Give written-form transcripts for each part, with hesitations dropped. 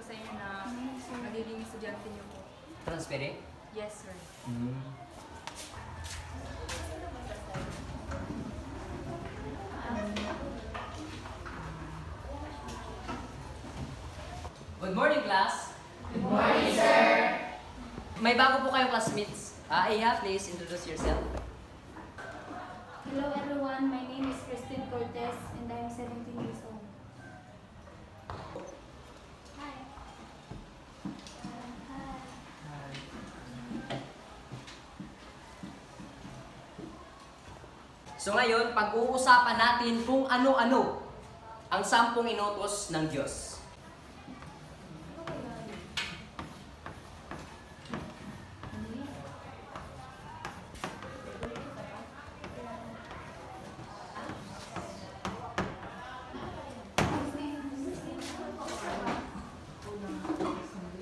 sa inyo na magiging estudyante niyo po. Transfere? Yes, sir. Good morning, class. Good morning, sir. May bago po kayong classmates. Iya, please introduce yourself. Hello everyone, my name is Christine Cortez and I am 17 years old. Hi. So ngayon, pag-uusapan natin kung ano-ano ang 10 inutos ng Diyos.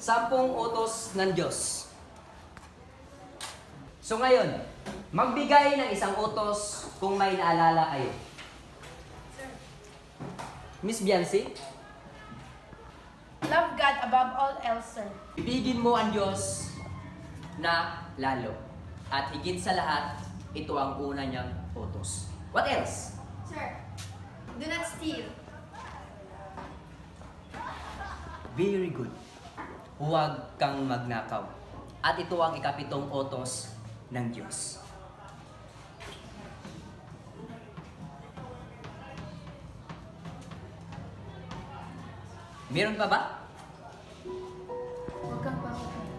Sampung utos ng Diyos. So ngayon, magbigay ng isang utos kung may naalala kayo. Miss Biancy, Love God above all else, sir. ibigin mo ang Diyos na lalo. At higit sa lahat, ito ang una niyang utos. What else? Sir, do not steal. Very good. Huwag kang magnakaw. At ito ang ikapitong utos ng Diyos. Meron pa ba? Huwag kang papatay.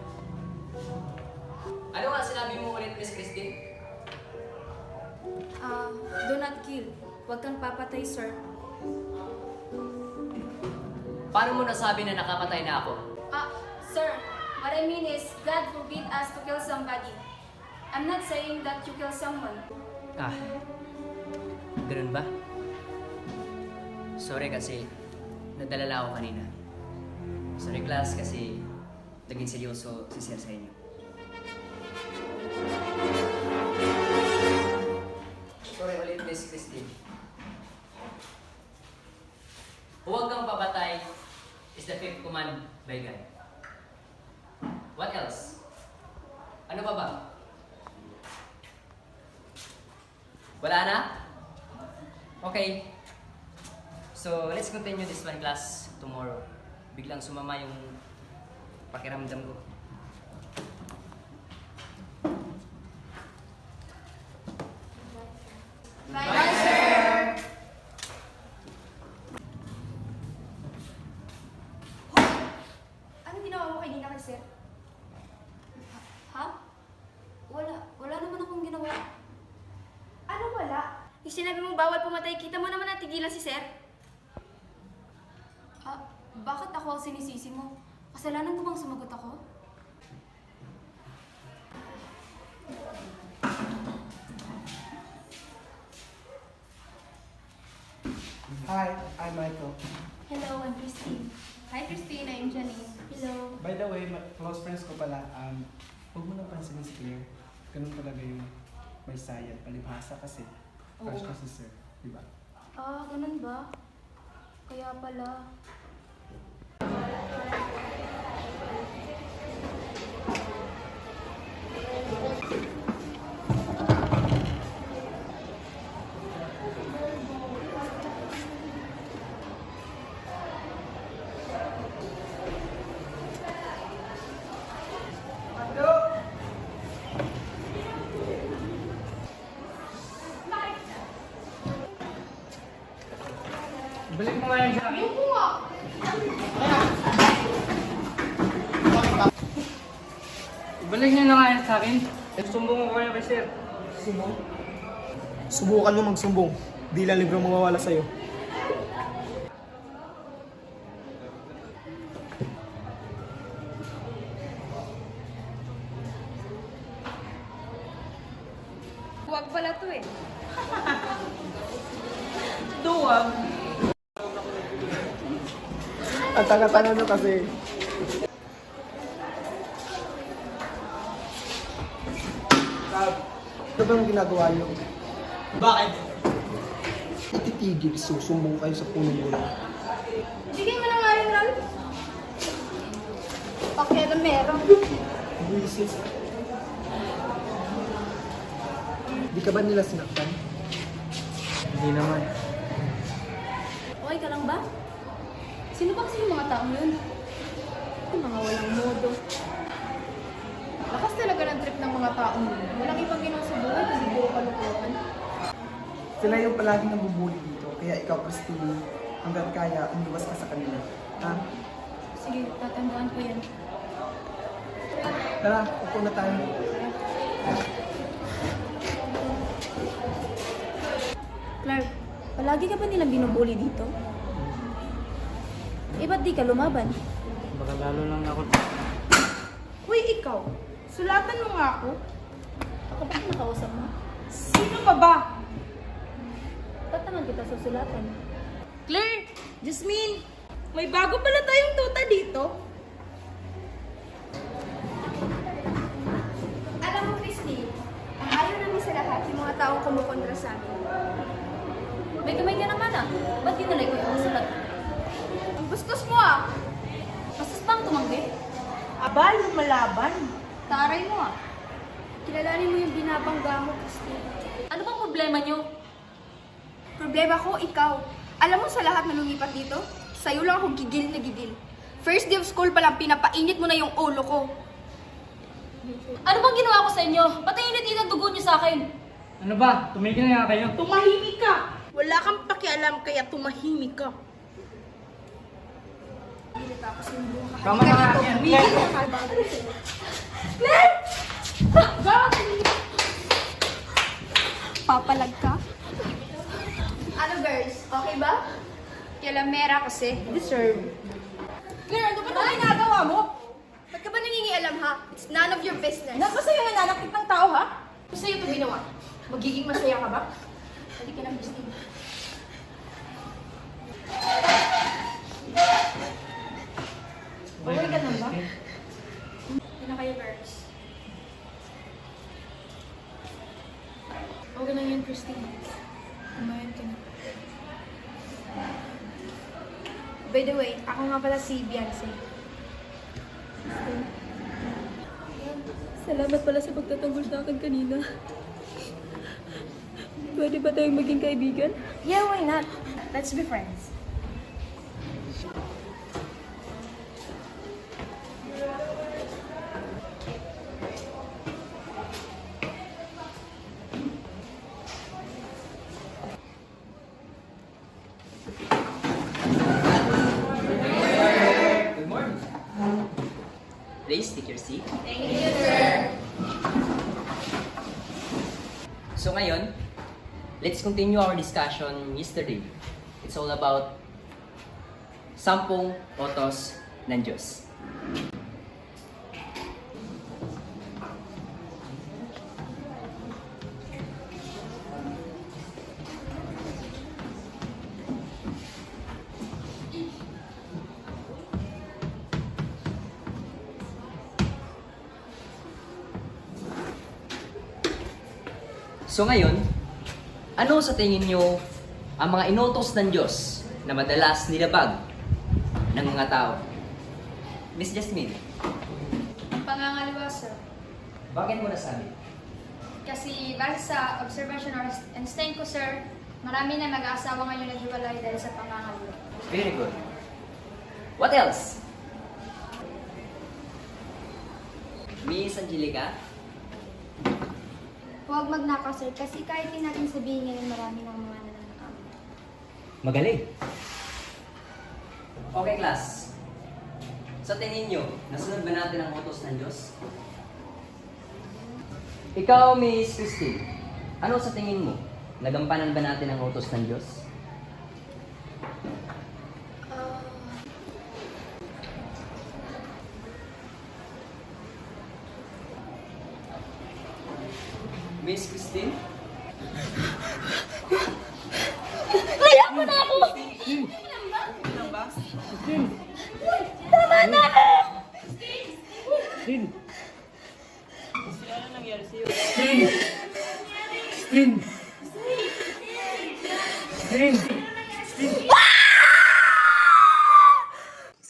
Ano nga sinabi mo ulit, Miss Christine? Do not kill. Huwag kang papatay, sir. Paano mo nasabi na nakapatay na ako? Sir, what I mean is God forbid us to kill somebody. I'm not saying that you kill someone. Ganun ba? Sorry kasi nadalala ako kanina. Sorry class kasi naging seryoso si Sir sa inyo. Sorry ulit, Miss Christine. Huwag kang papatay is the fifth command by God. What else? Ano pa ba? Wala na? Okay. So, let's continue this one class tomorrow. Biglang sumama yung pakiramdam ko. Bye, sir. Anong ginawa mo kanina kay sir? Ha? Wala naman akong ginawa. Ano wala? Yung sinabi mo bawal pumatay, kita mo naman natigilan si sir. Bakit ako ang sinisisi mo? Kasalanan ko bang sumagot ako? Hi, I'm Michael. Hello, I'm Christine. Hi Christine, I'm Janine. Hello. By the way, close friends ko pala, huwag mo nang pansinin si Claire. Ganun talaga yung may sayad, palibhasa kasi. Crush ko si Sir, di ba? Ganun ba? Kaya pala. Balik mo nga yan sa akin. Balik niyo na nga yan sa akin. Sumbong ko kayo kay Sir. Sumbong? Subukan mo magsumbong. Di lang libreng mawawala sa'yo. Huwag pala to eh. Duwag. Ang taga-taga nyo kasi. Ano ba yung ginagawa nyo? Bakit? Ititigil, susumbong kayo sa punong gulo. Bigyan mo na nga rin, Ral. Pakialamero. Buisit. Di ka ba nila sinaktan? Hindi naman. Okay ka lang ba? Sino ba kasi yung mga taong yun? Yung mga walang modo. Lakas talaga ng trip ng mga taong yun. Walang ibang ginawa sa buhay kasi puro kalukuhan. Sila yung palaging nabubuli dito. Kaya ikaw, Christine, hanggang kaya, umiwas ka sa kanila. Ha? Sige, tatandaan ko yan. Tara, upo na tayo. Clark, palagi ka ba nilang binubuli dito? Eh, ba't di ka lumaban? Baka lalo lang ako. Uy, ikaw! Sulatan mo nga ako. Ako ba ang nakausap mo? Sino ka ba? Ba't naman kita susulatan? Claire! Jasmine! May bago pala tayong tuta dito. Alam mo, Christine, ang ayaw namin sa lahat yung mga taong kumukontra sa amin. May kamay ka naman ah. Ba't dinalay ko yung sulat? Ang bastos mo ah! Bastos bang tumanggi? Aba, lumalaban. Taray mo ah. Kilalanin mo yung binabangga mo, Christine. Ano bang problema niyo? Problema ko, ikaw. Alam mo sa lahat na lumipat dito, sa'yo lang ako gigil na gigil. First day of school pa lang, pinapainit mo na yung ulo ko. Ano bang ginawa ko sa inyo? Pati init-init ang dugo niyo sa akin. Ano ba? Tumigil na nga kayo. Tumahimik ka! Wala kang pakialam kaya tumahimik ka. Tama na nga yan. Papalag ka? Ano girls, okay ba? Kilamera kasi. Deserve. Claire, ano ba ito ginagawa mo? Ba't ka ba nangingialam ha? It's none of your business. Napasaya na nanakit ng tao, ha? Masaya ito ginawa. Magiging masaya ka ba? Hindi ka lang, Christine. Okay ka lang ba? Hindi na kayo girls. Okay lang yan, Christine. Umayan ka na. By the way, ako nga pala si Beyonce. Salamat pala sa pagtatanggol sa akin kanina. Pwede ba tayong maging kaibigan? Yeah, why not? Let's be friends. Good morning. Please take your seat. So ngayon, let's continue our discussion yesterday. It's all about 10 utos ng Diyos. So ngayon, ano sa tingin nyo ang mga inutos ng Diyos na madalas nilabag ng mga tao? Miss Jasmine, Pangangaliwa, sir. bakit mo nasabi? Kasi dahil sa observation or instinct ko, sir, marami na mag-aasawa ngayon na hiwalay dahil sa pangangaliwa. Very good. What else? Miss Angelica? Huwag magnakaw, sir, kasi kahit din natin sabihin ngayon, marami ng mga nananakaw. Magaling. Okay, class. Sa tingin nyo, nasunod ba natin ang utos ng Diyos? Ikaw, Miss Christine, ano sa tingin mo? Nagampanan ba natin ang utos ng Diyos? Miss Christine?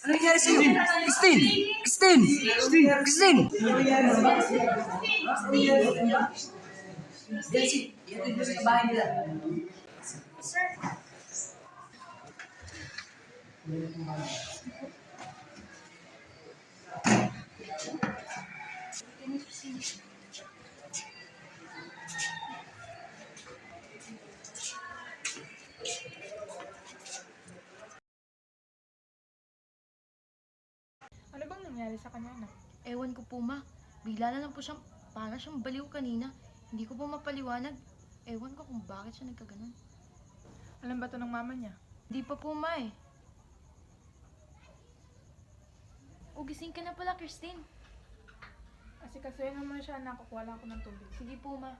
Ano nangyari sa'yo? Christine! Christine! Christine! Christine! Ihatid mo sa bahay nila. Ano bang nangyari sa kanya, anak? Ewan ko po, ma. Bigla na lang po siyang, para siyang baliw kanina. Hindi ko po mapaliwanag. Ewan ko kung bakit siya nagkaganon. Alam ba to ng mama niya? Hindi pa po, ma eh. O, gising ka na pala, Christine. Kasi kasuhin naman siya, anak. Kukuha lang ako ng tubig. Sige po, ma.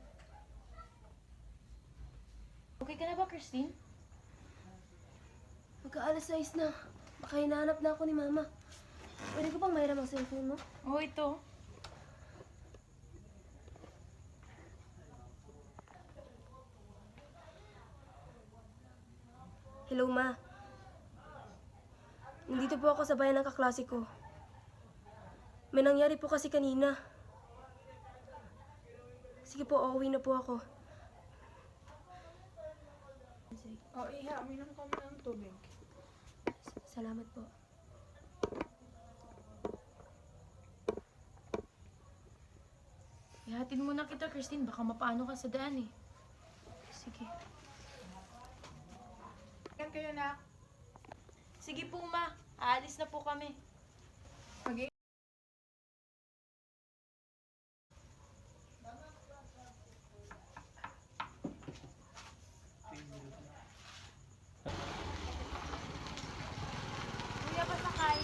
Okay ka na ba, Christine? Magka-alas 6 na. Baka hinahanap na ako ni Mama. Pwede ko bang mahiram ang cellphone mo? Oo, ito. Hello, Ma. Nandito po ako sa bayan ng kaklase ko. May nangyari po kasi kanina. Sige po, uuwi na po ako. Oh, Iha, uminom ka muna ng tubig. Salamat po. Ihatid mo na kita, Christine. Baka mapaano ka sa daan eh. Sige. Yan kayo, anak. Sige po, ma. Aalis na po kami. Mag- Kuya, pasakay.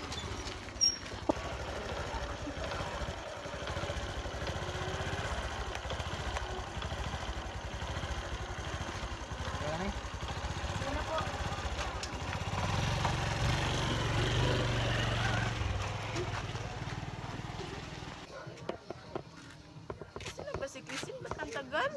Sino ba si Christine? Ba't ang tagal?